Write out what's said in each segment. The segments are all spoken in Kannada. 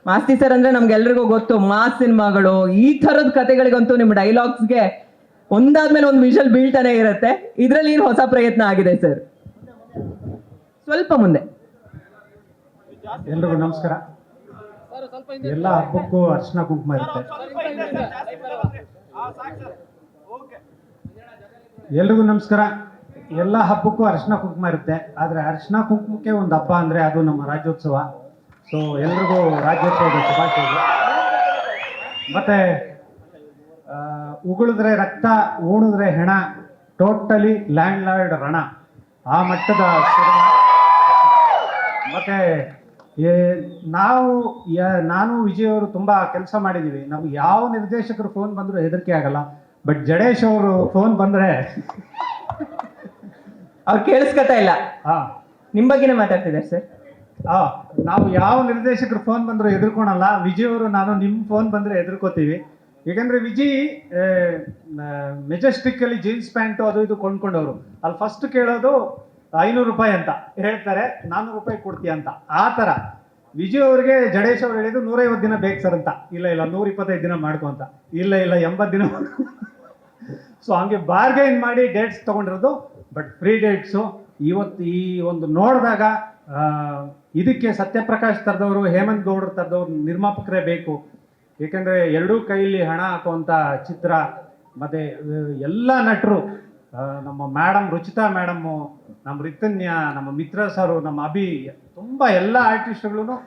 ಮಾಸ್ತಿ ಸರ್ ಅಂದ್ರೆ ನಮ್ಗೆಲ್ರಿಗೂ ಗೊತ್ತು, ಮಾಸ್ ಸಿನಿಮಾಗಳು ಈ ತರದ ಕತೆಗಳಿಗಂತೂ ನಿಮ್ಮ ಡೈಲಾಗ್ಸ್ಗೆ ಒಂದಾದ್ಮೇಲೆ ಒಂದು ವಿಷಲ್ ಬೀಳ್ತಾನೆ ಇರುತ್ತೆ. ಇದ್ರಲ್ಲಿ ಏನು ಹೊಸ ಪ್ರಯತ್ನ ಆಗಿದೆ ಸರ್? ಸ್ವಲ್ಪ ಮುಂದೆ. ಎಲ್ರಿಗೂ ನಮಸ್ಕಾರ. ಎಲ್ಲ ಹಬ್ಬಕ್ಕೂ ಅರ್ಶಿನ ಕುಂಕುಮ ಇರುತ್ತೆ. ಎಲ್ರಿಗೂ ನಮಸ್ಕಾರ. ಎಲ್ಲ ಹಬ್ಬಕ್ಕೂ ಅರ್ಶಿನ ಕುಂಕುಮ ಇರುತ್ತೆ. ಆದರೆ ಅರ್ಶಿನ ಕುಂಕುಮಕ್ಕೆ ಒಂದು ಹಬ್ಬ ಅಂದರೆ ಅದು ನಮ್ಮ ರಾಜ್ಯೋತ್ಸವ. ಸೊ ಎಲ್ರಿಗೂ ರಾಜ್ಯೋತ್ಸವದ ಶುಭಾಶಯಗಳು. ಮತ್ತೆ ಉಗುಳಿದ್ರೆ ರಕ್ತ, ಉಣಿದ್ರೆ ಹೆಣ, ಟೋಟಲಿ ಲ್ಯಾಂಡ್ ಲಾರ್ಡ್ ರಣ, ಆ ಮಟ್ಟದ ಸಿನಿಮಾ. ಮತ್ತೆ ನಾನು ವಿಜಯ್ ಅವರು ತುಂಬ ಕೆಲಸ ಮಾಡಿದ್ದೀವಿ. ನಮ್ಗೆ ಯಾವ ನಿರ್ದೇಶಕರು ಫೋನ್ ಬಂದರೂ ಹೆದರಿಕೆ ಆಗಲ್ಲ. ಬಟ್ ಜಡೇಶ್ ಅವರು ಫೋನ್ ಬಂದರೆ ಅವ್ರು ಕೇಳಿಸ್ಕೊತಾ ಇಲ್ಲ. ನಿಮ್ ಬಗ್ಗೆನೇ ಮಾತಾಡ್ತಿದ್ದಾರೆ ಸರ್. ನಾವು ಯಾವ ನಿರ್ದೇಶಕರು ಫೋನ್ ಬಂದರೂ ಹೆದರ್ಕೊಳಲ್ಲ. ವಿಜಯ್ ಅವರು ನಾನು ನಿಮ್ಮ ಫೋನ್ ಬಂದರೆ ಹೆದರ್ಕೋತೀವಿ. ಯಾಕಂದರೆ ವಿಜಯ್ ಮೆಜೆಸ್ಟಿಕ್ಕಲ್ಲಿ ಜೀನ್ಸ್ ಪ್ಯಾಂಟು ಅದು ಇದು ಕೊಂಡ್ಕೊಂಡವರು. ಅಲ್ಲಿ ಫಸ್ಟ್ ಕೇಳೋದು 500 ರೂಪಾಯಿ ಅಂತ ಹೇಳ್ತಾರೆ, 400 ರೂಪಾಯಿ ಕೊಡ್ತೀಯ ಅಂತ. ಆ ಥರ ವಿಜಯ್ ಅವ್ರಿಗೆ ಜಡೇಶ್ ಅವ್ರು ಹೇಳಿದ್ದು 150 ದಿನ ಬೇಕು ಸರ್ ಅಂತ. ಇಲ್ಲ 125 ದಿನ ಮಾಡ್ಕೊ ಅಂತ. ಇಲ್ಲ 80 ದಿನ. ಸೊ ಹಂಗೆ ಬಾರ್ಗೈನ್ ಮಾಡಿ ಡೇಟ್ಸ್ ತೊಗೊಂಡಿರೋದು. ಬಟ್ ಫ್ರೀ ಡೇಟ್ಸು ಇವತ್ತು ಈ ಒಂದು ನೋಡಿದಾಗ ಇದಕ್ಕೆ ಸತ್ಯಪ್ರಕಾಶ್ ತರದವರು, ಹೇಮಂತ್ ಗೌಡ್ರ ತರದವ್ರು ನಿರ್ಮಾಪಕರೇ ಬೇಕು. ಏಕೆಂದರೆ ಎರಡೂ ಕೈಯಲ್ಲಿ ಹಣ ಹಾಕುವಂಥ ಚಿತ್ರ. ಮತ್ತು ಎಲ್ಲ ನಟರು, ನಮ್ಮ ಮೇಡಮ್ ರುಚಿತಾ ಮೇಡಮ್ಮು, ನಮ್ಮ ರಿತನ್ಯ, ನಮ್ಮ ಮಿತ್ರ ಸರು, ನಮ್ಮ ಅಭಿ, ತುಂಬ ಎಲ್ಲ ಆರ್ಟಿಸ್ಟ್ಗಳು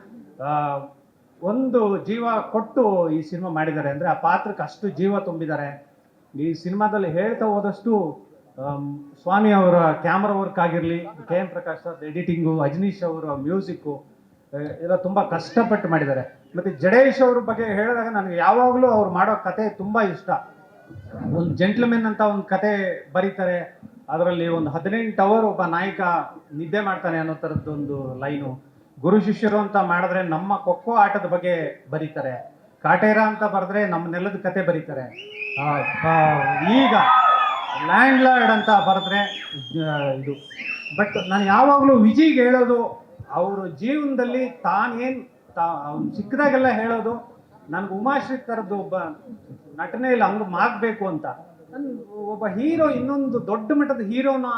ಒಂದು ಜೀವ ಕೊಟ್ಟು ಈ ಸಿನಿಮಾ ಮಾಡಿದ್ದಾರೆ. ಅಂದರೆ ಆ ಪಾತ್ರಕ್ಕೆ ಅಷ್ಟು ಜೀವ ತುಂಬಿದ್ದಾರೆ. ಈ ಸಿನಿಮಾದಲ್ಲಿ ಹೇಳ್ತಾ ಹೋದಷ್ಟು ಸ್ವಾಮಿ ಅವರ ಕ್ಯಾಮ್ರಾ ವರ್ಕ್ ಆಗಿರಲಿ, KM Prakash sir editing, Ajaneesh ಅವರ ಮ್ಯೂಸಿಕ್ಕು ಎಲ್ಲ ತುಂಬ ಕಷ್ಟಪಟ್ಟು ಮಾಡಿದ್ದಾರೆ. ಮತ್ತು ಜಡೇಶ್ ಅವ್ರ ಬಗ್ಗೆ ಹೇಳಿದಾಗ ನನಗೆ ಯಾವಾಗಲೂ ಅವ್ರು ಮಾಡೋ ಕತೆ ತುಂಬ ಇಷ್ಟ. ಒಂದು ಜೆಂಟ್ಲ್ಮೆನ್ ಅಂತ ಒಂದು ಕತೆ ಬರೀತಾರೆ. ಅದರಲ್ಲಿ ಒಂದು 18 ಅವರ್ ಒಬ್ಬ ನಾಯಕ ನಿದ್ದೆ ಮಾಡ್ತಾನೆ ಅನ್ನೋ ಥರದ್ದೊಂದು ಲೈನು. ಗುರು ಶಿಷ್ಯರು ಅಂತ ಮಾಡಿದ್ರೆ ನಮ್ಮ ಖೋಖೋ ಆಟದ ಬಗ್ಗೆ ಬರೀತಾರೆ. ಕಾಟೇರ ಅಂತ ಬರೆದ್ರೆ ನಮ್ಮ ನೆಲದ ಕತೆ ಬರೀತಾರೆ. ಈಗ ಲ್ಯಾಂಡ್ ಲಾರ್ಡ್ ಅಂತ ಬರೆದ್ರೆ ಇದು. ಬಟ್ ನಾನು ಯಾವಾಗಲೂ ವಿಜಯ್ಗೆ ಹೇಳೋದು, ಅವರು ಜೀವನದಲ್ಲಿ ತಾನೇನು ಅವ್ನು ಚಿಕ್ಕದಾಗೆಲ್ಲ ಹೇಳೋದು, ನನಗೆ ಉಮಾಶ್ರೀ ಥರದ್ದು ಒಬ್ಬ ನಟನೆ ಇಲ್ಲ, ಹಂಗೆ ಮಾಗಬೇಕು ಅಂತ. ಒಬ್ಬ ಹೀರೋ ಇನ್ನೊಂದು ದೊಡ್ಡ ಮಟ್ಟದ ಹೀರೋನ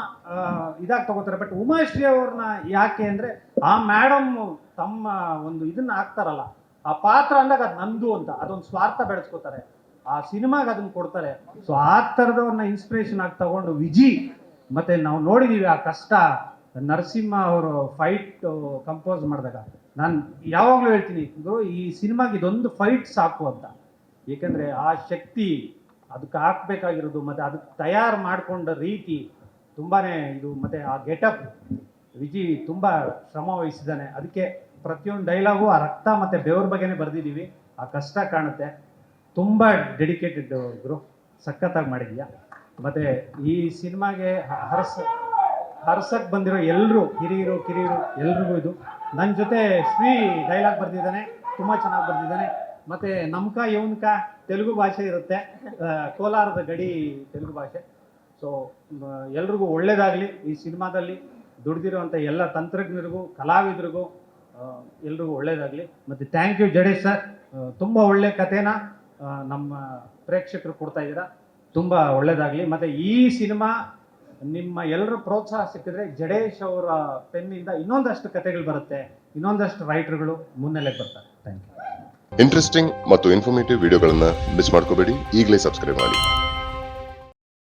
ಇದಾಗಿ ತಗೋತಾರೆ. ಬಟ್ ಉಮಾಶ್ರೀ ಅವ್ರನ್ನ ಯಾಕೆ ಅಂದರೆ, ಆ ಮೇಡಮ್ ತಮ್ಮ ಒಂದು ಇದನ್ನ ಹಾಕ್ತಾರಲ್ಲ, ಆ ಪಾತ್ರ ಅಂದಾಗ ಅದು ನಂದು ಅಂತ ಅದೊಂದು ಸ್ವಾರ್ಥ ಬೆಳೆಸ್ಕೋತಾರೆ. ಆ ಸಿನಿಮಾಗೆ ಅದನ್ನು ಕೊಡ್ತಾರೆ. ಸೊ ಆ ಥರದವ್ರನ್ನ ಇನ್ಸ್ಪಿರೇಷನ್ ಆಗಿ ತಗೊಂಡು ವಿಜಿ. ಮತ್ತು ನಾವು ನೋಡಿದ್ದೀವಿ ಆ ಕಷ್ಟ. ನರಸಿಂಹ ಅವರು ಫೈಟ್ ಕಂಪೋಸ್ ಮಾಡಿದಾಗ ನಾನು ಯಾವಾಗಲೂ ಹೇಳ್ತೀನಿ, ಈ ಸಿನಿಮಾಗೆ ಇದೊಂದು ಫೈಟ್ ಸಾಕು ಅಂತ. ಏಕೆಂದರೆ ಆ ಶಕ್ತಿ ಅದಕ್ಕೆ ಹಾಕ್ಬೇಕಾಗಿರೋದು, ಮತ್ತು ಅದಕ್ಕೆ ತಯಾರು ಮಾಡಿಕೊಂಡ ರೀತಿ ತುಂಬಾ ಇದು. ಮತ್ತು ಆ ಗೆಟಪ್ ವಿಜಿ ತುಂಬ ಶ್ರಮ ವಹಿಸಿದ್ದಾನೆ. ಅದಕ್ಕೆ ಪ್ರತಿಯೊಂದು ಡೈಲಾಗು ಆ ರಕ್ತ ಮತ್ತು ಬೆವ್ರ ಬಗ್ಗೆನೇ ಬರೆದಿದ್ದೀವಿ. ಆ ಕಷ್ಟ ಕಾಣುತ್ತೆ. ತುಂಬ ಡೆಡಿಕೇಟೆಡ್ ಗುರು, ಸಖತ್ತಾಗಿ ಮಾಡಿದ್ಯಾ. ಮತ್ತು ಈ ಸಿನಿಮಾಗೆ ಹರ್ಸಕ್ಕೆ ಬಂದಿರೋ ಎಲ್ಲರೂ, ಹಿರಿಯರು ಕಿರಿಯರು ಎಲ್ರಿಗೂ ಇದು. ನನ್ನ ಜೊತೆ ಶ್ರೀ ಡೈಲಾಗ್ ಬರೆದಿದ್ದಾನೆ, ತುಂಬ ಚೆನ್ನಾಗಿ ಬರೆದಿದ್ದಾನೆ. ಮತ್ತು ನಮ್ಕ ಇವನ್ಕ ತೆಲುಗು ಭಾಷೆ ಇರುತ್ತೆ, ಕೋಲಾರದ ಗಡಿ ತೆಲುಗು ಭಾಷೆ. ಸೊ ಎಲ್ರಿಗೂ ಒಳ್ಳೆಯದಾಗಲಿ. ಈ ಸಿನಿಮಾದಲ್ಲಿ ದುಡ್ದಿರೋವಂಥ ಎಲ್ಲ ತಂತ್ರಜ್ಞರಿಗೂ, ಕಲಾವಿದರಿಗೂ ಎಲ್ರಿಗೂ ಒಳ್ಳೆಯದಾಗಲಿ. ಮತ್ತು ಥ್ಯಾಂಕ್ ಯು ಜಡೇಶ್ ಸರ್. ತುಂಬ ಒಳ್ಳೆ ಕಥೆನ ನಮ್ಮ ಪ್ರೇಕ್ಷಕರು ಕೊಡ್ತಾ ಇದ್ದೀರಾ. ತುಂಬ ಒಳ್ಳೆಯದಾಗಲಿ. ಮತ್ತು ಈ ಸಿನಿಮಾ ನಿಮ್ಮ ಎಲ್ಲರ ಪ್ರೋತ್ಸಾಹ ಸಿಕ್ಕಿದ್ರೆ ಜಡೇಶ್ ಅವರ ಪೆನ್ನಿಂದ ಇನ್ನೊಂದಷ್ಟು ಕಥೆಗಳು ಬರುತ್ತೆ, ಇನ್ನೊಂದಷ್ಟು ರೈಟರ್ಗಳು ಮುನ್ನೆಲೆಗೆ ಬರ್ತಾರೆ. Thank you. ಇಂಟ್ರೆಸ್ಟಿಂಗ್ ಮತ್ತು ಇನ್ಫಾರ್ಮೇಟಿವ್ ವಿಡಿಯೋಗಳನ್ನು ಮಿಸ್ ಮಾಡ್ಕೋಬೇಡಿ. ಈಗಲೇ ಸಬ್ಸ್ಕ್ರೈಬ್ ಮಾಡಿ.